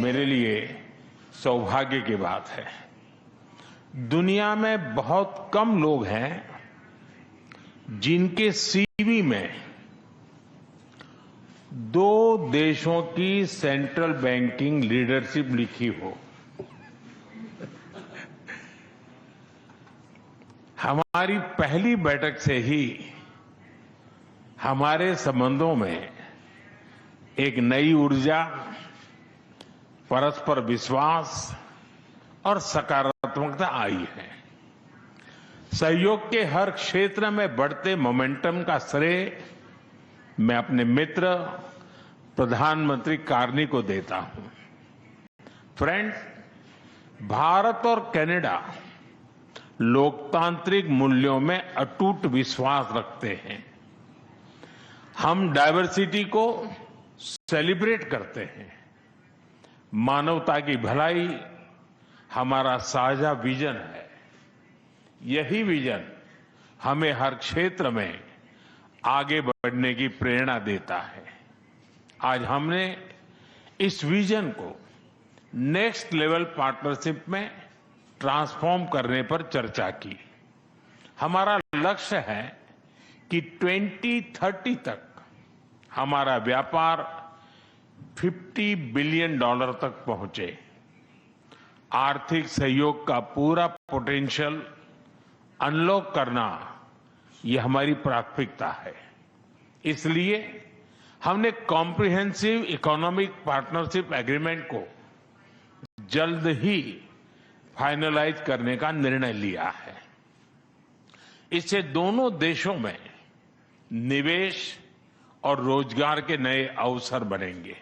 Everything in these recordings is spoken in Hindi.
मेरे लिए सौभाग्य की बात है। दुनिया में बहुत कम लोग हैं जिनके सीवी में दो देशों की सेंट्रल बैंकिंग लीडरशिप लिखी हो। हमारी पहली बैठक से ही हमारे संबंधों में एक नई ऊर्जा, परस्पर विश्वास और सकारात्मकता आई है। सहयोग के हर क्षेत्र में बढ़ते मोमेंटम का श्रेय मैं अपने मित्र प्रधानमंत्री कार्नी को देता हूं। फ्रेंड्स, भारत और कनाडा लोकतांत्रिक मूल्यों में अटूट विश्वास रखते हैं। हम डायवर्सिटी को सेलिब्रेट करते हैं। मानवता की भलाई हमारा साझा विजन है। यही विजन हमें हर क्षेत्र में आगे बढ़ने की प्रेरणा देता है। आज हमने इस विजन को नेक्स्ट लेवल पार्टनरशिप में ट्रांसफॉर्म करने पर चर्चा की। हमारा लक्ष्य है कि 2030 तक हमारा व्यापार $50 बिलियन तक पहुंचे। आर्थिक सहयोग का पूरा पोटेंशियल अनलॉक करना यह हमारी प्राथमिकता है। इसलिए हमने कॉम्प्रिहेंसिव इकोनॉमिक पार्टनरशिप एग्रीमेंट को जल्द ही फाइनलाइज करने का निर्णय लिया है। इससे दोनों देशों में निवेश और रोजगार के नए अवसर बनेंगे।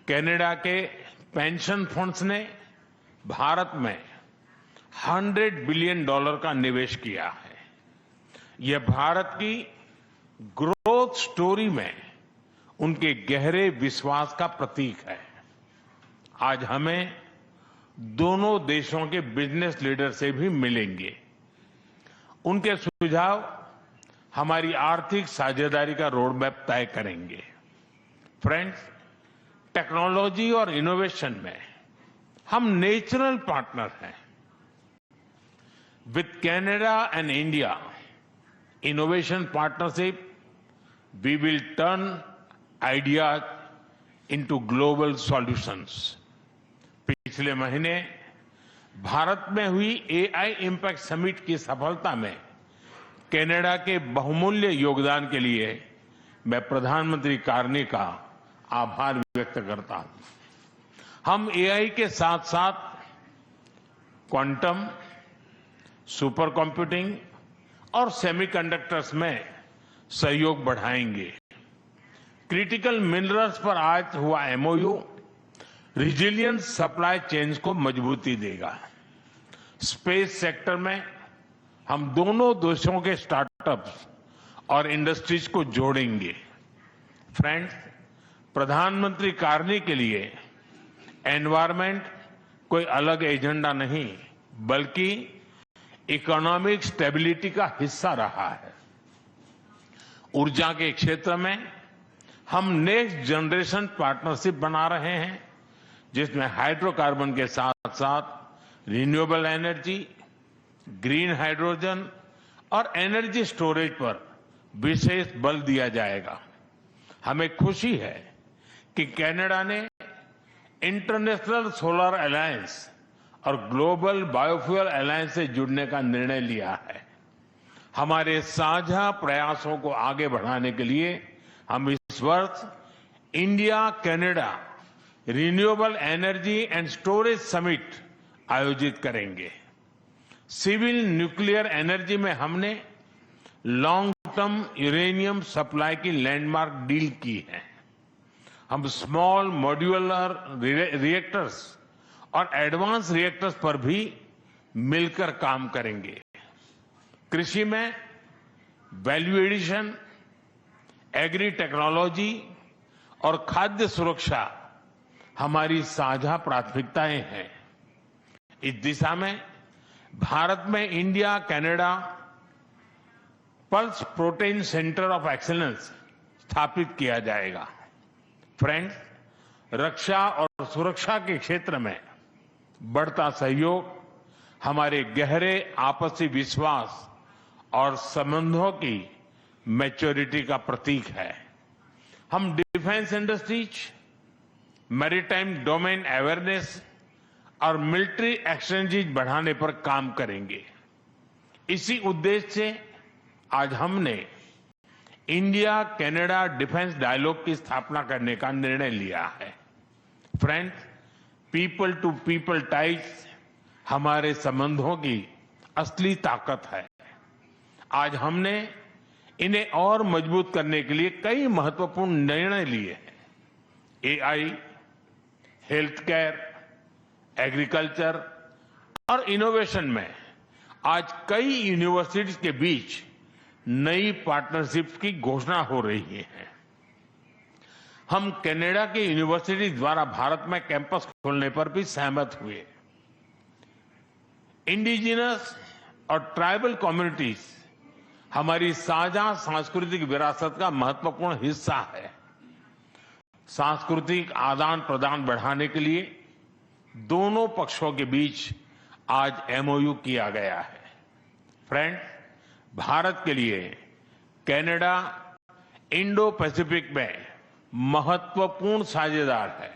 कनाडा के पेंशन फंड्स ने भारत में $100 बिलियन का निवेश किया है। यह भारत की ग्रोथ स्टोरी में उनके गहरे विश्वास का प्रतीक है। आज हमें दोनों देशों के बिजनेस लीडर से भी मिलेंगे। उनके सुझाव हमारी आर्थिक साझेदारी का रोड मैप तय करेंगे। फ्रेंड्स, टेक्नोलॉजी और इनोवेशन में हम नेचुरल पार्टनर हैं। With Canada and India innovation partnership we will turn ideas into global solutions. पिछले महीने भारत में हुई एआई इम्पैक्ट समिट की सफलता में कनाडा के बहुमूल्य योगदान के लिए मैं प्रधानमंत्री कार्नी का आभार व्यक्त करता हूं। हम एआई के साथ साथ क्वांटम, सुपर कंप्यूटिंग और सेमीकंडक्टर्स में सहयोग बढ़ाएंगे। क्रिटिकल मिनरल्स पर आज हुआ एमओयू रिजिलियंट सप्लाई चेन्स को मजबूती देगा। स्पेस सेक्टर में हम दोनों देशों के स्टार्टअप्स और इंडस्ट्रीज को जोड़ेंगे। फ्रेंड्स, प्रधानमंत्री कार्नी के लिए एनवायरमेंट कोई अलग एजेंडा नहीं, बल्कि इकोनॉमिक स्टेबिलिटी का हिस्सा रहा है। ऊर्जा के क्षेत्र में हम नेक्स्ट जनरेशन पार्टनरशिप बना रहे हैं, जिसमें हाइड्रोकार्बन के साथ साथ रिन्यूएबल एनर्जी, ग्रीन हाइड्रोजन और एनर्जी स्टोरेज पर विशेष बल दिया जाएगा। हमें खुशी है कि कनाडा ने इंटरनेशनल सोलर अलायंस और ग्लोबल बायोफ्यूल अलायंस से जुड़ने का निर्णय लिया है। हमारे साझा प्रयासों को आगे बढ़ाने के लिए हम इस वर्ष India Canada renewable energy and storage summit आयोजित करेंगे। सिविल न्यूक्लियर एनर्जी में हमने लॉन्ग टर्म यूरेनियम सप्लाई की लैंडमार्क डील की है। हम स्मॉल मॉड्यूलर रिएक्टर्स और एडवांस रिएक्टर्स पर भी मिलकर काम करेंगे। कृषि में वैल्यू एडिशन, एग्री टेक्नोलॉजी और खाद्य सुरक्षा हमारी साझा प्राथमिकताएं हैं। इस दिशा में भारत में India Canada pulse protein centre of excellence स्थापित किया जाएगा। फ्रेंड्स, रक्षा और सुरक्षा के क्षेत्र में बढ़ता सहयोग हमारे गहरे आपसी विश्वास और संबंधों की मैच्योरिटी का प्रतीक है। हम defence industries, maritime domain awareness और मिलिट्री एक्सचेंजेज बढ़ाने पर काम करेंगे। इसी उद्देश्य से आज हमने इंडिया कनाडा डिफेंस डायलॉग की स्थापना करने का निर्णय लिया है। Friends, people to people ties हमारे संबंधों की असली ताकत है। आज हमने इन्हें और मजबूत करने के लिए कई महत्वपूर्ण निर्णय लिए हैं। एआई, हेल्थ केयर, एग्रीकल्चर और इनोवेशन में आज कई यूनिवर्सिटीज के बीच नई पार्टनरशिप की घोषणा हो रही है। हम कनाडा की यूनिवर्सिटी द्वारा भारत में कैंपस खोलने पर भी सहमत हुए। इंडिजिनस और ट्राइबल कम्युनिटीज हमारी साझा सांस्कृतिक विरासत का महत्वपूर्ण हिस्सा है। सांस्कृतिक आदान प्रदान बढ़ाने के लिए दोनों पक्षों के बीच आज एमओयू किया गया है। फ्रेंड्स, भारत के लिए कनाडा इंडो पैसिफिक में महत्वपूर्ण साझेदार है।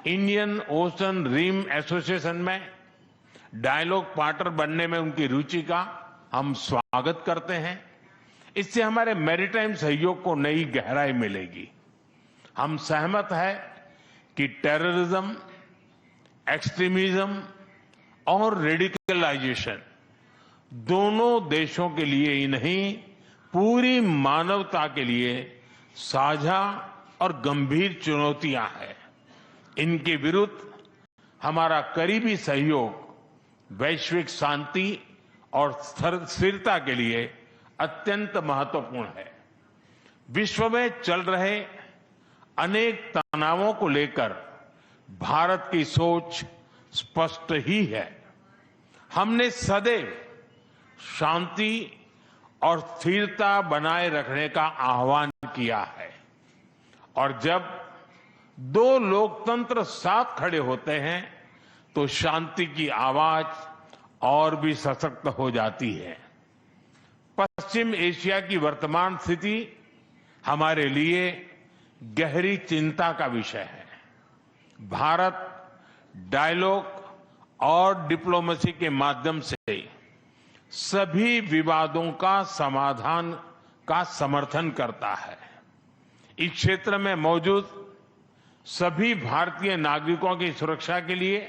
इंडियन ओशन रिम एसोसिएशन में डायलॉग पार्टनर बनने में उनकी रुचि का हम स्वागत करते हैं। इससे हमारे मैरीटाइम सहयोग को नई गहराई मिलेगी। हम सहमत हैं कि टेररिज्म, एक्सट्रीमिज्म और रेडिकलाइजेशन दोनों देशों के लिए ही नहीं, पूरी मानवता के लिए साझा और गंभीर चुनौतियां हैं। इनके विरुद्ध हमारा करीबी सहयोग वैश्विक शांति और स्थिरता के लिए अत्यंत महत्वपूर्ण है। विश्व में चल रहे अनेक तनावों को लेकर भारत की सोच स्पष्ट ही है। हमने सदैव शांति और स्थिरता बनाए रखने का आह्वान किया है और जब दो लोकतंत्र साथ खड़े होते हैं तो शांति की आवाज और भी सशक्त हो जाती है। पश्चिम एशिया की वर्तमान स्थिति हमारे लिए गहरी चिंता का विषय है। भारत डायलॉग और डिप्लोमेसी के माध्यम से सभी विवादों का समाधान का समर्थन करता है। इस क्षेत्र में मौजूद सभी भारतीय नागरिकों की सुरक्षा के लिए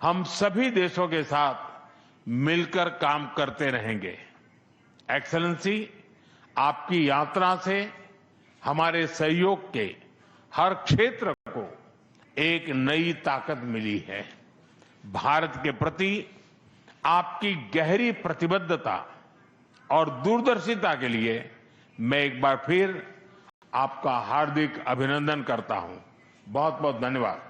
हम सभी देशों के साथ मिलकर काम करते रहेंगे। एक्सेलेंसी, आपकी यात्रा से हमारे सहयोग के हर क्षेत्र को एक नई ताकत मिली है। भारत के प्रति आपकी गहरी प्रतिबद्धता और दूरदर्शिता के लिए मैं एक बार फिर आपका हार्दिक अभिनंदन करता हूं। बहुत बहुत धन्यवाद।